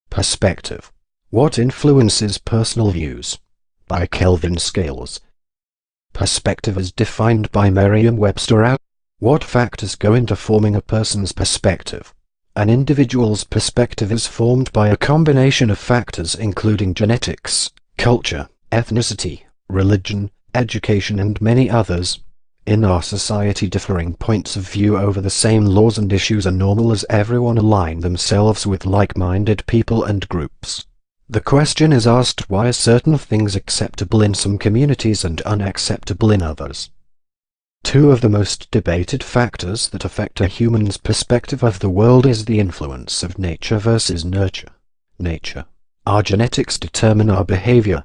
Perspective. What influences personal views? By Kelvin. Perspective is defined by Merriam-Webster as what factors go into forming a person's perspective. An individual's perspective is formed by a combination of factors including genetics, culture, ethnicity, religion, education and many others. In our society, differing points of view over the same laws and issues are normal as everyone align themselves with like-minded people and groups. The question is asked, why are certain things acceptable in some communities and unacceptable in others? Two of the most debated factors that affect a human's perspective of the world is the influence of nature versus nurture. Nature. Our genetics determine our behavior.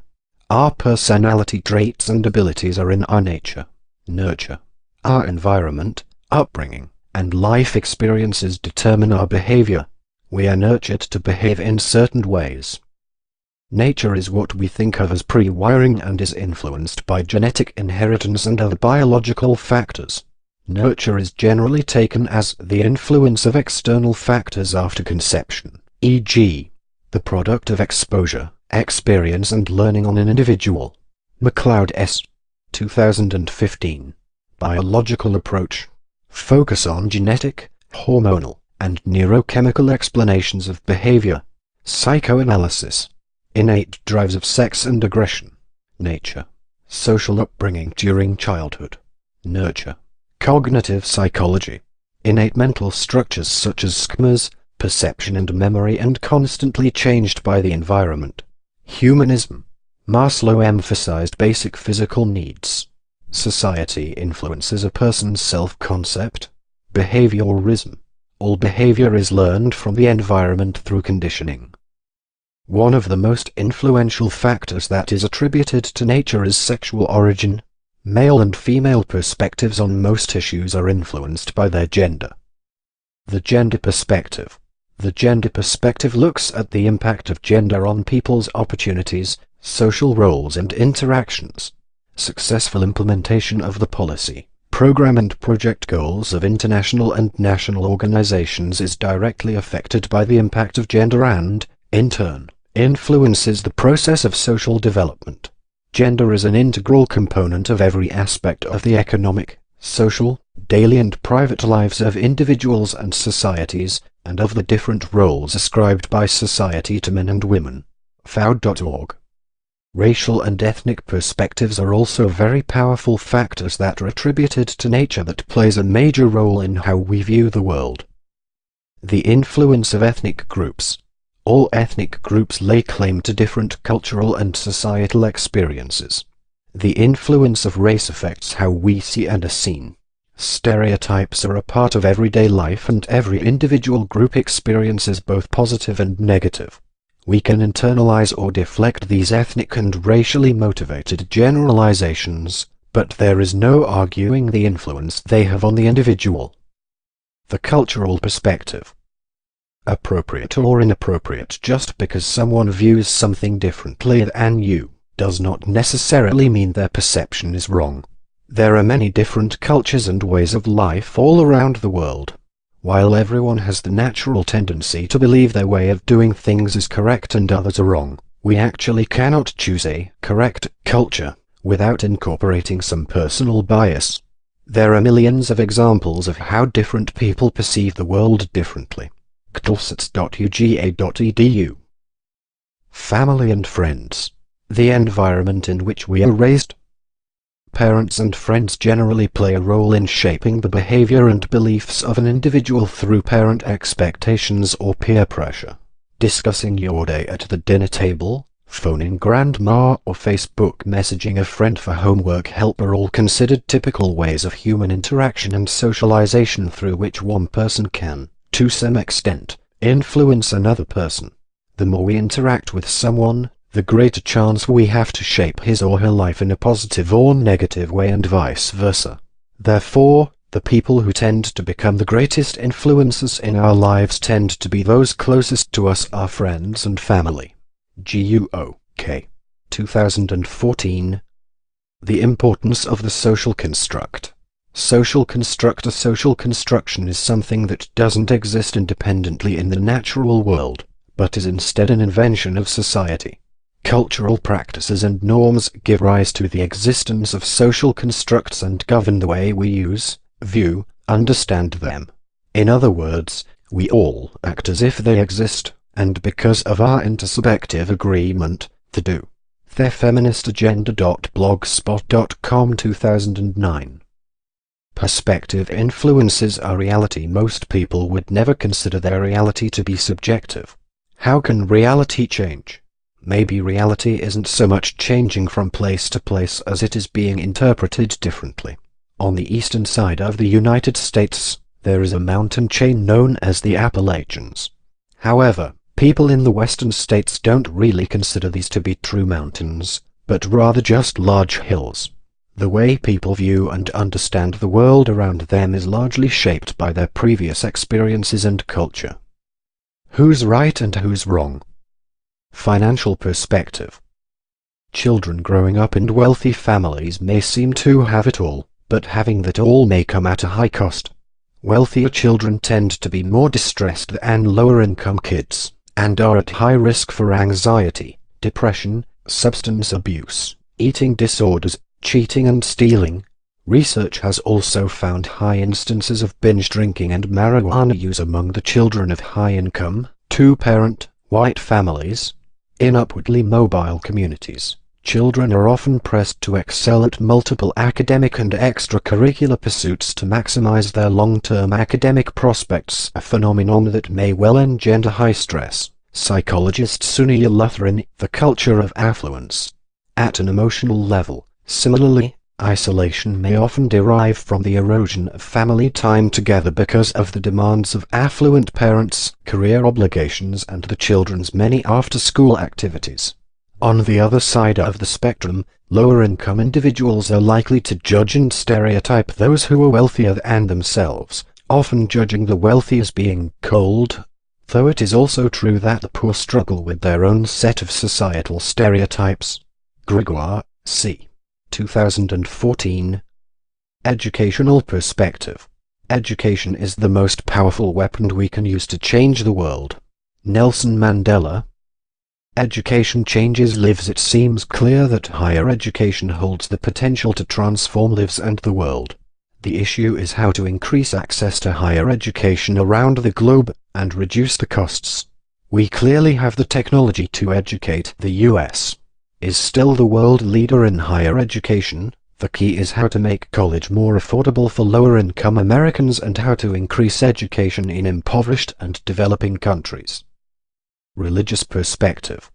Our personality traits and abilities are in our nature. Nurture. Our environment, upbringing, and life experiences determine our behavior. We are nurtured to behave in certain ways. Nature is what we think of as pre-wiring and is influenced by genetic inheritance and other biological factors. Nurture is generally taken as the influence of external factors after conception, e.g., the product of exposure, experience and learning on an individual. MacLeod S. 2015. Biological approach. Focus on genetic, hormonal, and neurochemical explanations of behavior. Psychoanalysis. Innate drives of sex and aggression. Nature. Social upbringing during childhood. Nurture. Cognitive psychology. Innate mental structures such as schemas, perception and memory, and constantly changed by the environment. Humanism. Maslow emphasized basic physical needs. Society influences a person's self-concept. Behaviorism. All behavior is learned from the environment through conditioning. One of the most influential factors that is attributed to nature is sexual origin. Male and female perspectives on most issues are influenced by their gender. The gender perspective. The gender perspective looks at the impact of gender on people's opportunities, social roles and interactions. Successful implementation of the policy, program and project goals of international and national organizations is directly affected by the impact of gender and, in turn, influences the process of social development. Gender is an integral component of every aspect of the economic, social, daily and private lives of individuals and societies, and of the different roles ascribed by society to men and women. FOUD.org. Racial and ethnic perspectives are also very powerful factors that are attributed to nature that plays a major role in how we view the world. The influence of ethnic groups. All ethnic groups lay claim to different cultural and societal experiences. The influence of race affects how we see and are seen. Stereotypes are a part of everyday life and every individual group experiences both positive and negative. We can internalize or deflect these ethnic and racially motivated generalizations, but there is no arguing the influence they have on the individual. The cultural perspective. Appropriate or inappropriate. Just because someone views something differently than you, does not necessarily mean their perception is wrong. There are many different cultures and ways of life all around the world. While everyone has the natural tendency to believe their way of doing things is correct and others are wrong, we actually cannot choose a correct culture without incorporating some personal bias. There are millions of examples of how different people perceive the world differently. ctlsats.uga.edu. Family and friends. The environment in which we are raised. Parents and friends generally play a role in shaping the behavior and beliefs of an individual through parent expectations or peer pressure. Discussing your day at the dinner table, phoning grandma, or Facebook messaging a friend for homework help are all considered typical ways of human interaction and socialization through which one person can, to some extent, influence another person. The more we interact with someone, the greater chance we have to shape his or her life in a positive or negative way and vice versa. Therefore, the people who tend to become the greatest influences in our lives tend to be those closest to us, our friends and family. GUOK. 2014. The importance of the social construct. Social construct. A social construction is something that doesn't exist independently in the natural world, but is instead an invention of society. Cultural practices and norms give rise to the existence of social constructs and govern the way we use, view, understand them. In other words, we all act as if they exist, and because of our intersubjective agreement, they do. The Feminist Agenda.blogspot.com 2009. Perspective influences our reality. Most people would never consider their reality to be subjective. How can reality change? Maybe reality isn't so much changing from place to place as it is being interpreted differently. On the eastern side of the United States, there is a mountain chain known as the Appalachians. However, people in the western states don't really consider these to be true mountains, but rather just large hills. The way people view and understand the world around them is largely shaped by their previous experiences and culture. Who's right and who's wrong? Financial perspective. Children growing up in wealthy families may seem to have it all, but having that all may come at a high cost. Wealthier children tend to be more distressed than lower-income kids, and are at high risk for anxiety, depression, substance abuse, eating disorders, cheating and stealing. Research has also found high instances of binge drinking and marijuana use among the children of high-income, two-parent, white families. In upwardly mobile communities, children are often pressed to excel at multiple academic and extracurricular pursuits to maximize their long-term academic prospects, a phenomenon that may well engender high stress. Psychologist Sunil Luthran, The Culture of Affluence. At an emotional level, similarly, isolation may often derive from the erosion of family time together because of the demands of affluent parents, career obligations, and the children's many after-school activities. On the other side of the spectrum, lower-income individuals are likely to judge and stereotype those who are wealthier than themselves, often judging the wealthy as being cold, though it is also true that the poor struggle with their own set of societal stereotypes. Gregoire, C. 2014. Educational perspective. Education is the most powerful weapon we can use to change the world. Nelson Mandela. Education changes lives. It seems clear that higher education holds the potential to transform lives and the world. The issue is how to increase access to higher education around the globe, and reduce the costs. We clearly have the technology to educate. The US is still the world leader in higher education. The key is how to make college more affordable for lower-income Americans and how to increase education in impoverished and developing countries. Religious perspective.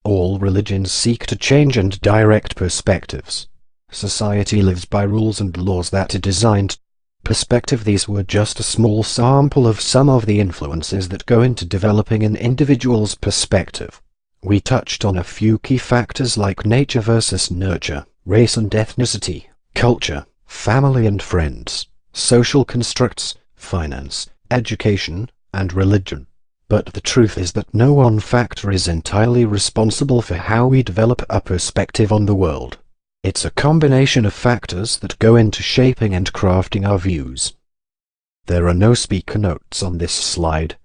All religions seek to change and direct perspectives. Society lives by rules and laws that are designed. Perspective. These were just a small sample of some of the influences that go into developing an individual's perspective. We touched on a few key factors like nature versus nurture, race and ethnicity, culture, family and friends, social constructs, finance, education, and religion. But the truth is that no one factor is entirely responsible for how we develop a perspective on the world. It's a combination of factors that go into shaping and crafting our views. There are no speaker notes on this slide,